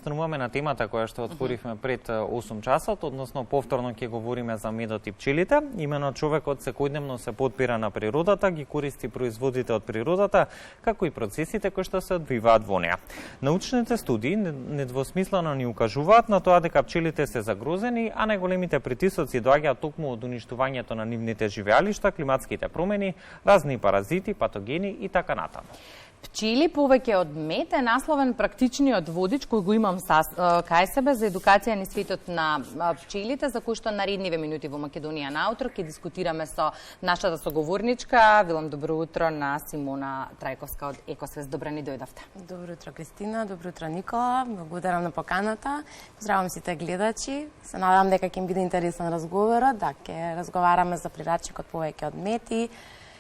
остануваме на темата која што отворивме пред 8 часот, односно повторно ќе говориме за медот и пчелите. Имено човекот секојдневно се подпира на природата, ги користи производите од природата, како и процесите кои што се одвиваат во неа. Научните студии недвосмислено ни укажуваат на тоа дека пчелите се загрозени, а најголемите притисоци доаѓаат токму од уништувањето на нивните живеалишта, климатските промени, разни паразити, патогени и така натаму. Пчели повеќе од мед е насловен практичниот водич кој го имам кај себе за едукација низ светот на пчелите, за кој што наредниве минути во Македонија наутро ќе дискутираме со нашата соговорничка. Велам добро утро на Симона Трајковска од Екосвест. Добро ни дојдовте. Добро утро, Кристина. Добро утро, Никола. Благодарам на поканата. Поздравам сите гледачи. Се надам дека ќе им биде интересен разговорот, да ќе разговараме за прирачникот повеќе од мед и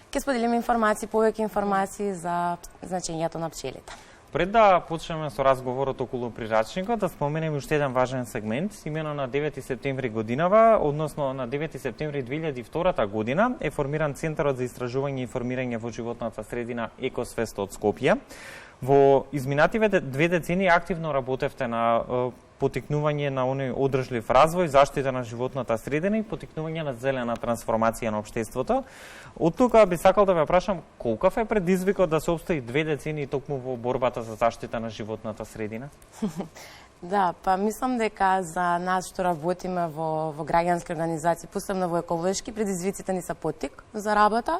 ќе споделиме повеќе информации за значењето на пчелите. Пред да почнеме со разговорот околу прирачникот, да споменем уште еден важен сегмент. Имено на 9 септември годинава, односно на 9 септември 2002 година, е формиран Центарот за истражување и информирање во животната средина Екосвест од Скопје. Во изминативе 2 децении активно работевте на потикнување на оној одржлив развој, заштита на животната средина и потикнување на зелена трансформација на општеството. Од тука би сакал да ве прашам колкав е предизвикот да се обстои 2 децении токму во борбата за заштита на животната средина? Да, па мислам дека за нас што работиме во граѓански организации, посебно во еколошки, предизвиците ни се потик за работа,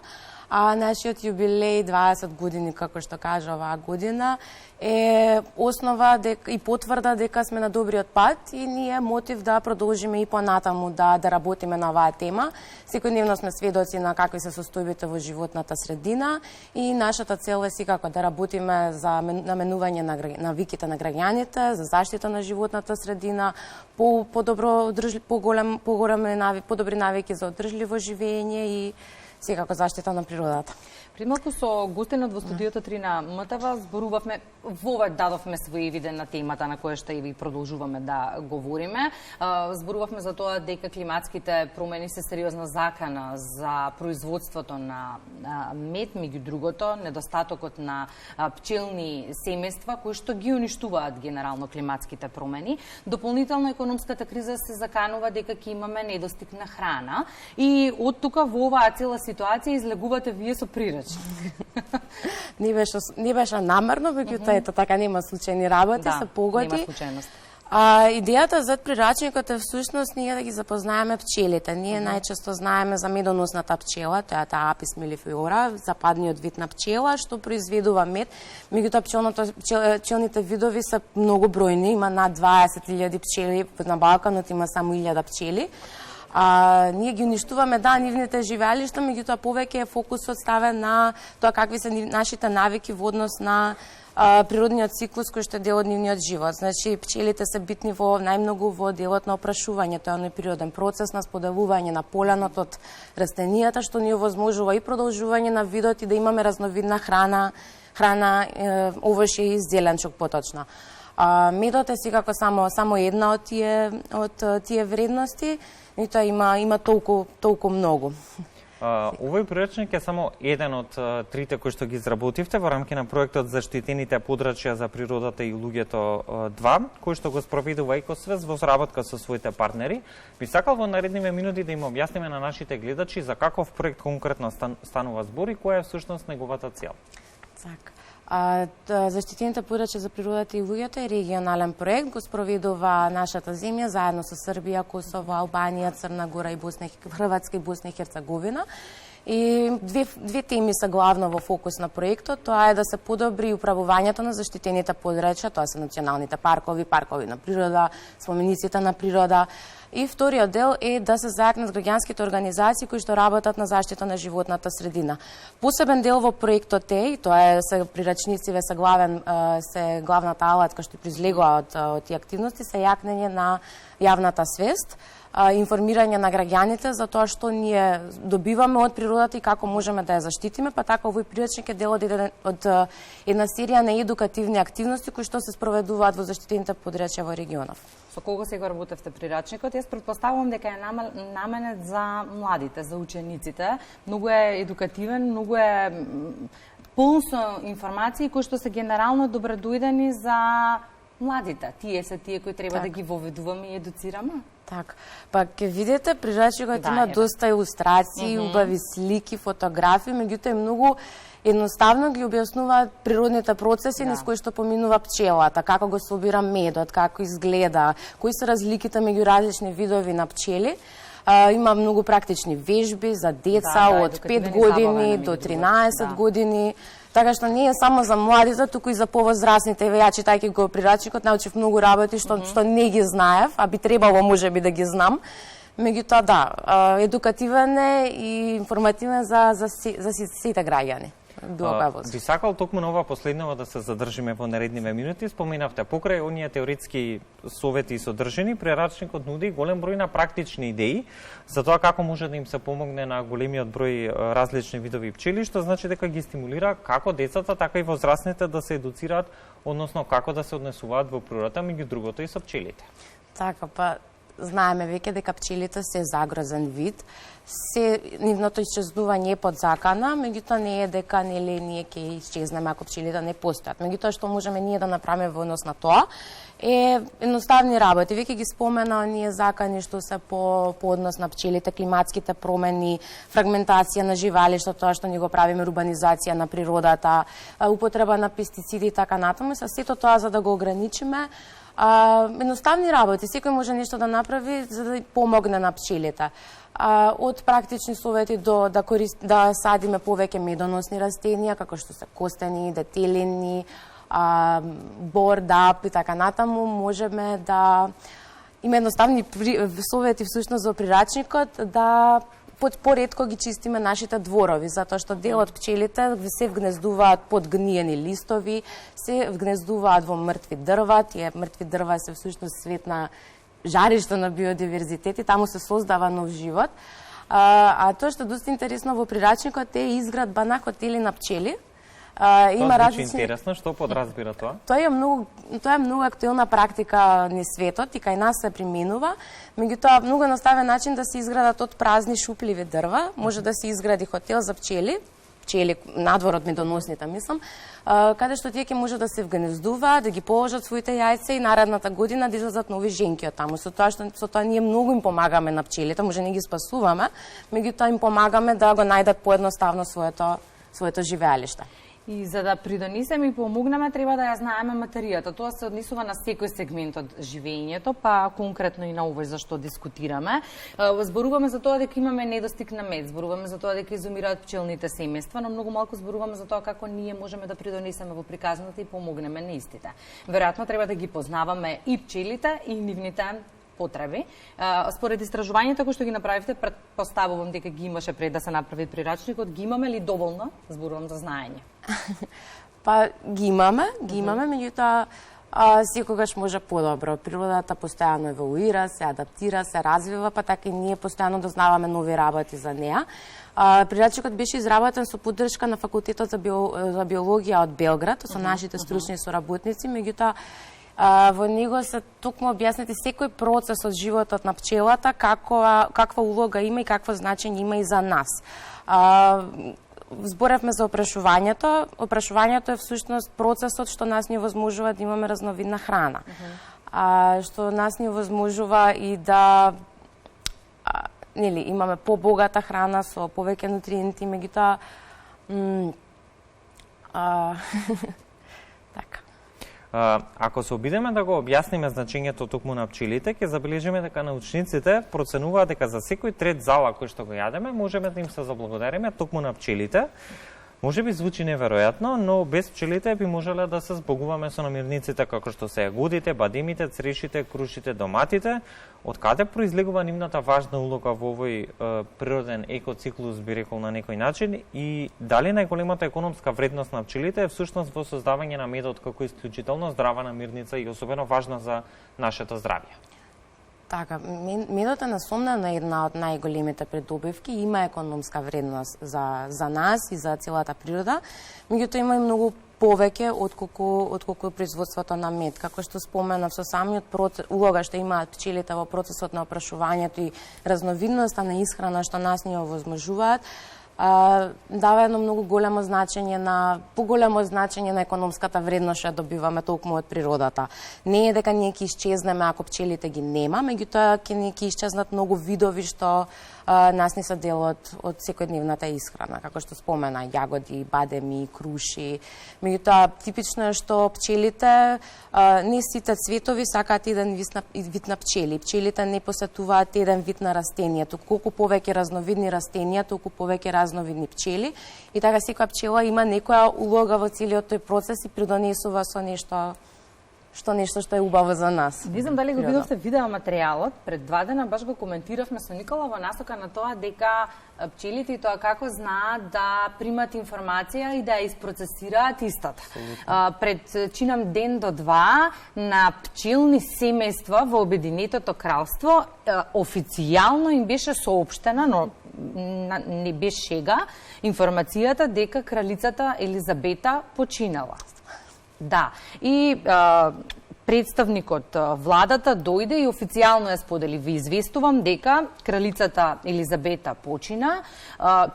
а нашиот јубилеј 20 години, како што кажа оваа година, е основа и потврда дека сме на добриот пат и ни е мотив да продолжиме и понатаму да работиме на оваа тема. Секојдневно сме сведоци на какви се состојбите во животната средина и нашата цел е секако да работиме за наменување на навиките на граѓаните, за заштита на животната средина, подобри навики за одржливо живење и секако заштита на природата. Пред малку со гостинот во студиото 3 на МТВ зборувавме, вовек дадовме свој виден на темата на која што и ви продолжуваме да говориме. Зборувавме за тоа дека климатските промени се сериозна закана за производството на мед, меѓу другото, недостатокот на пчелни семејства кои што ги уништуваат генерално климатските промени. Дополнително економската криза се заканува дека ќе имаме недостиг на храна и од тука во оваа цела ситуација излегувате вие со прирач. Не беше намерно, меѓутоа ето така нема случајни работи, се погоди. Нема случајност. Идејата за прирачникот е всушност ние да ги запознаеме пчелите. Ние најчесто знаеме за медоносната пчела, тоа е таа Апис mellifera, западниот вид на пчела што произведува мед. Меѓутоа пчелните видови се многу бројни, има над 20.000 пчели, на Балканот има само 1000 пчели. Ние ги уништуваме, нивните живеалишта, меѓутоа повеќе е фокусот ставен на тоа какви се нашите навики во однос на природниот циклус кој што е дел од нивниот живот. Значи, пчелите се битни најмногу во делот на опрашување, тоа е природен процес на споделување на поленот од растенијата, што ни овозможува и продолжување на видот и да имаме разновидна храна, овошје и зеленчук поточно. Медот е секако само една од тие вредности, и тоа има толку многу. Овој прирачник е само еден од трите кои што ги изработивте во рамки на проектот Заштитените подрачја за природата и луѓето 2, кој што го спроведува Екосвест во соработка со своите партнери. Би сакал во наредниве минути да им објасниме на нашите гледачи за каков проект конкретно станува збор и која е всушност неговата цел. Заштитените подрачја за природата и луѓето е регионален проект, го спроведува нашата земја заедно со Србија, Косово, Албанија, Црна Гора и Хрватска и Босна и Херцеговина. И две теми се главно во фокус на проектот. Тоа е да се подобри управувањето на заштитените подрачја, тоа се националните паркови на природа, спомениците на природа. И вториот дел е да се зајакнат граѓанските организации кои што работат на заштита на животната средина. Посебен дел во проектот е, и тоа е прирачниците се главната алатка што произлегува од тие активности, се јакнење на јавната свест, информирање на граѓаните за тоа што ние добиваме од природата и како можеме да ја заштитиме, па така овој прирачник е дел од една серија на едукативни активности кои што се спроведуваат во заштитените подрачја во регионов. Со кого сега работевте прирачникот? Јас претпоставувам дека е наменет за младите, за учениците. Многу е едукативен, многу е полн со информации кои што се генерално добредојдени за младите. Тие се тие кои треба да ги воведуваме и едуцираме. Така. Па ќе видите прирачникот има доста илустрации, убави слики, фотографии, меѓутоа многу едноставно ги објаснуваат природните процеси низ кои што поминува пчелата, како го собира медот, како изгледа, кои се разликите меѓу различни видови на пчели. Има многу практични вежби за деца од 5 години до 13 години. Така што не е само за младите, туку и за повозрасните. Ја читајќи го прирачникот научив многу работи што не ги знаев, а би требало можеби да ги знам. Меѓутоа да, едукативен е и информативен за сите граѓани. Би сакал токму на ова последново да се задржиме во наредниве минути. Споменавте, покрај оние теоретски совети и содржини, прирачникот нуди голем број на практични идеи за тоа како може да им се помогне на големиот број различни видови пчели, што значи дека ги стимулира како децата, така и возрастните да се едуцираат, односно како да се однесуваат во природата, меѓу другото и со пчелите. Така, па знаеме веќе дека пчелите се загрозен вид, нивното исчезнување е под закана, меѓутоа не е дека ние ќе исчезнеме ако пчелите не постојат. Меѓутоа што можеме ние да направиме во однос на тоа е едноставни работи. Веќе ги спомена оние закани што се по однос на пчелите, климатските промени, фрагментација на живалишта, тоа што ни го правиме, урбанизација на природата, употреба на пестициди и така натаму. Со сето тоа за да го ограничиме, едноставни работи, секој може нешто да направи за да помогне на пчелите. Од практични совети до да садиме повеќе медоносни растенија, како што се костени, детелини, бор, дап и така натаму, можеме да има едноставни совети всушност за прирачникот да поретко ги чистиме нашите дворови, затоа што дел од пчелите се вгнездуваат под гниени листови, се вгнездуваат во мртви дрва, тие мртви дрва се всушност свет на жариште на биодиверзитет и таму се создава нов живот. А тоа што е доста интересно во прирачникот е изградба на хотели на пчели. Има различни... интересно, што подразбира тоа? Тоа е многу актуелна практика низ светот и кај нас се применува. Меѓутоа многу едноставен начин да се изградат од празни шупливи дрва, може да се изгради хотел за пчели надвор од медоносните, мислам, каде што тие ќе може да се вгнездуваат, да ги положат своите јајца и наредната година да излезат нови женки од таму. Со тоа ние многу им помагаме на пчелите, може не ги спасуваме, меѓутоа им помагаме да го најдат поедноставно своето живеалиште. И за да придонесеме и помогнеме, треба да ја знаеме материјата. Тоа се однесува на секој сегмент од живеењето, па конкретно и на овој за што дискутираме. Зборуваме за тоа дека имаме недостиг на мед, зборуваме за тоа дека изумираат пчелните семејства, но многу малку зборуваме за тоа како ние можеме да придонесеме во приказната и помогнеме на истите. Веројатно треба да ги познаваме и пчелите и нивните потреби. Според истражувањето кои што ги направивте, предпоставувам дека ги имаше пред да се направи прирачникот, ги имаме ли доволно? Зборувам за знаење. Па ги имаме, меѓутоа секогаш може подобро. Природата постојано еволуира, се адаптира, се развива, па така и ние постојано дознаваме нови работи за неа. Прирачникот беше изработен со поддршка на факултетот за биологија од Белград, со нашите стручни соработници, меѓутоа во него се токму објаснети секој процес од животот на пчелата, каква улога има и какво значење има и за нас. Зборевме за опрашувањето. Опрашувањето е всушност процесот што нас ни возможува да имаме разновидна храна. Што нас ни возможува и да имаме побогата храна со повеќе нутриенти, меѓутоа така. Ако се обидеме да го објасниме значењето токму на пчелите, ќе забележиме дека научниците проценуваат дека за секој трет зала кој што го јадеме, можеме да им се заблагодариме токму на пчелите. Може би звучи неверојатно, но без пчелите би можеле да се збогуваме со намирниците како што се јагодите, бадемите, црешите, крушите, доматите. Од каде произлегува нивната важна улога во овој природен екоциклус, би рекол на некој начин, и дали најголемата економска вредност на пчелите е всушност во создавање на медот како исклучително здрава намирница и особено важна за нашето здравје? Така, медот е насомнено една од најголемите придобивки, има економска вредност за нас и за целата природа, меѓутоа има и многу повеќе отколку производството на мед. Како што споменав, со самиот улога што имаат пчелите во процесот на опрашувањето и разновидноста на исхрана што нас ни овозможуваат, дава едно многу големо значење поголемо значење на економската вредност што добиваме толку од природата. Не е дека ние ќе исчезнеме ако пчелите ги нема, меѓутоа ќе исчезнат многу видови што нас не се дел од секојдневната исхрана, како што спомена, јагоди, бадеми, круши. Меѓутоа, типично е што пчелите, не сите цветови сакаат еден вид на пчели. Пчелите не посетуваат еден вид на растенијето. Колку повеќе разновидни растенија, толку повеќе разновидни пчели. И така секоја пчела има некоја улога во целиот тој процес и придонесува со нешто што е убаво за нас. Не знам дали го видовте видеоматеријалот, пред 2 дена баш го коментиравме со Никола во насока на тоа дека пчелите и тоа како знаат да примат информација и да ја isprocesираат истата. Пред чинам ден до 2 на пчелни семејства во Обединетото кралство официјално им беше соопштена, но не беше шега, информацијата дека кралицата Елизабета починала. Да, и представникот владата дојде и официјално ја сподели: ви известувам дека кралицата Елизабета почина,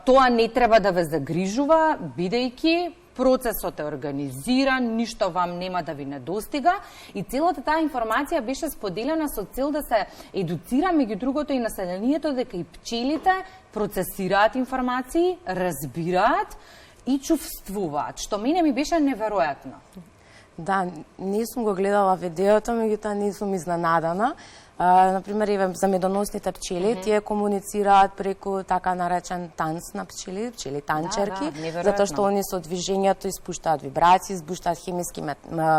тоа не треба да ве загрижува, бидејќи процесот е организиран, ништо вам нема да ви недостига, и целата таа информација беше споделена со цел да се едуцира меѓу другото и населението дека и пчелите процесираат информации, разбираат и чувствуваат, што мене ми беше неверојатно. Да, не сум го гледала видеото, меѓутоа не сум изненадана. Например, за медоносните пчели, тие комуницираат преку така наречен танц на пчели танчерки, затоа што они со движењето испуштаат вибрации, испуштаат хемиски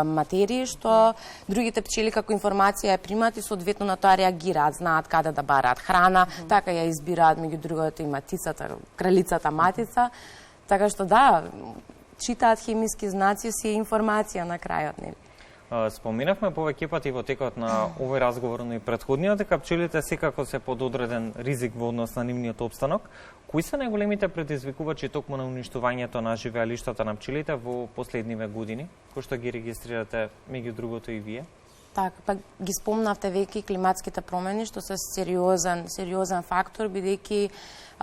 материи, што другите пчели како информација ја примаат и соодветно на тоа реагираат, знаат каде да бараат храна, така ја избираат, меѓу другото и матицата, кралицата матица, така што да, читаат хемиски знаци, си информација на крајот, нели? Споменавме повеќе пати во текот на овој разговор, но и претходниот, дека пчелите секако се под одреден ризик во однос на нивниот опстанок. Кои се најголемите предизвикувачи токму на уништувањето на живеалиштата на пчелите во последниве години, кои што ги регистрирате меѓу другото и вие? Така, па ги спомнавте веќе климатските промени, што се сериозен фактор, бидејќи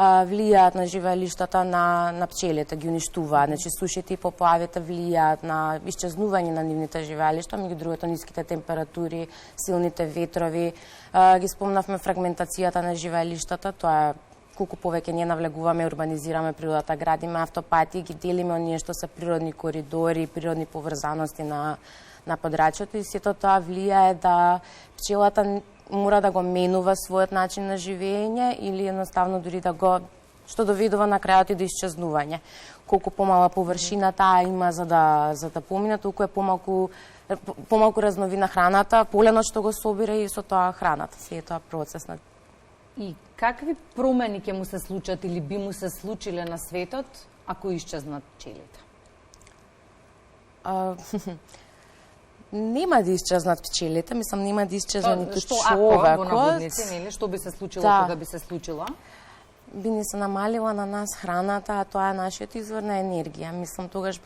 влијаат на живеалиштата на пчелите, ги уништуваат. Значи, сушите и поплавите влијаат на исчезнување на нивните живеалишта, меѓу другото ниските температури, силните ветрови. Ги спомнавме фрагментацијата на живеалиштата, тоа е колку повеќе ние навлегуваме, урбанизираме природата, градиме автопати, ги делиме оние што се природни коридори, природни поврзаности на подрачјето, и сето тоа влијае да пчелата мора да го менува својот начин на живење или едноставно дури да го, што доведува на крајот и до исчезнување. Колку помала површина таа има за да помине, толку е помалку разновидна храната, поленот што го собира и со тоа храната. Се е тоа процес на. И какви промени ќе му се случат или би му се случиле на светот ако исчезнат пчелите? Нема да исчезнат пчелите, мислам нема да исчезне ниту човекот. Што ако во наводници, нели, што би се случило, кога би се случило? Би ни се намалила на нас храната, а тоа е нашиот извор на енергија. Мислам тогаш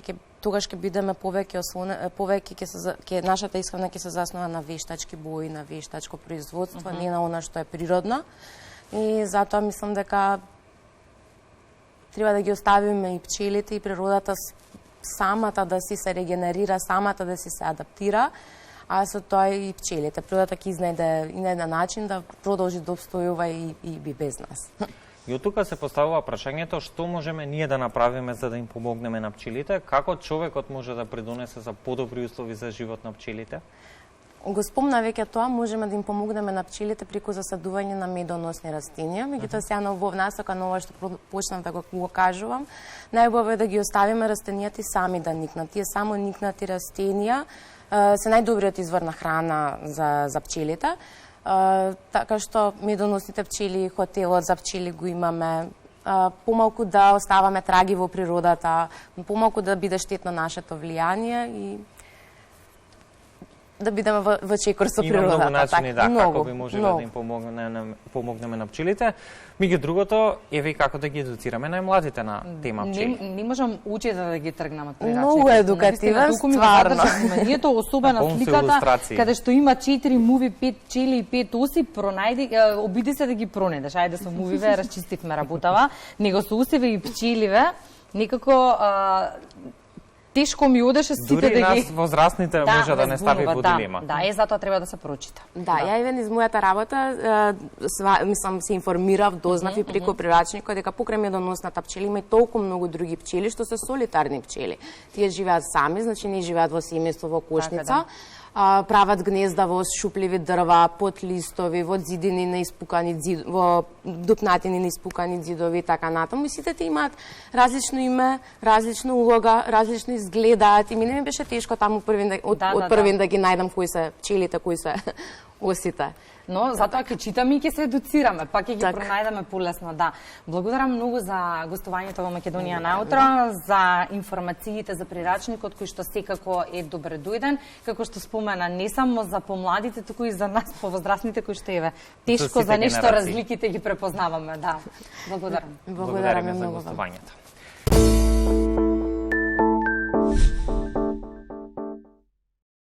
ќе бидеме повеќе нашата исхрана ќе се заснова на вештачки бои, на вештачко производство, не на она што е природно. И затоа мислам дека треба да ги оставиме и пчелите и природата самата да си се регенерира, самата да си се адаптира, а со тоа и пчелите. Природата ќе изнајде начин да продолжи да обстојува и би без нас. И од тука се поставува прашањето што можеме ние да направиме за да им помогнеме на пчелите, како човекот може да придонесе за подобри услови за живот на пчелите? Го спомна веќе тоа, можеме да им помогнеме на пчелите преку засадување на медоносни растенија, меѓутоа сега во насока на ова што почнав да го кажувам, најубаво е да ги оставиме растенијата и сами да никнат. Тие само никнати растенија се најдобриот извор на храна за пчелите, така што медоносните пчели, хотелот за пчели го имаме, помалку да оставаме траги во природата, помалку да биде штетно нашето влијание и да бидеме во чекор со Има природата. многу начини, да, многу, како би можеле многу. да им помогнеме на пчелите. Меѓу другото, еве и како да ги едуцираме најмладите на тема пчели. Не можам учите да ги тргнам од прирачник. Многу едукативен, стварно. Нието особена Полн се сликата, илустрации. каде што има 4 муви, 5 пчели и 5 уси, пронајди, обиди се да ги пронедеш. Ајде со мувиве, расчистивме работава, него со усиве и пчеливе, некако тешко ми одеше сите Дури да ги... нас возрастните може да не стави во дилема. Да, затоа треба да се прочита. Да, ја евен из мојата работа, мислам, се информирав, дознав и преку прирачникот дека покрај медоносната пчели има и толку многу други пчели што се солитарни пчели. Тие живеат сами, значи не живеат во семејство, во кошница. Прават гнезда во шупливи дрва, под листови, во ѕидини на испукани во дупнатини на испукани ѕидови и така натаму. И сите имаат различно име, различна улога, различно изгледаат и мене ми беше тешко таму првин да ги најдам кои се пчелите, кои се осите. Но затоа ќе читаме и ќе се едуцираме, па ќе ги пронајдеме полесно, да. Благодарам многу за гостувањето во Македонија наутро, за информациите за прирачникот кој што секако е добре дојден, како што спомена не само за помладите, туку и за нас повозрастните кои што еве тешко за нешто разликите ги препознаваме, да. Благодарам. Благодарам за многу. гостувањето.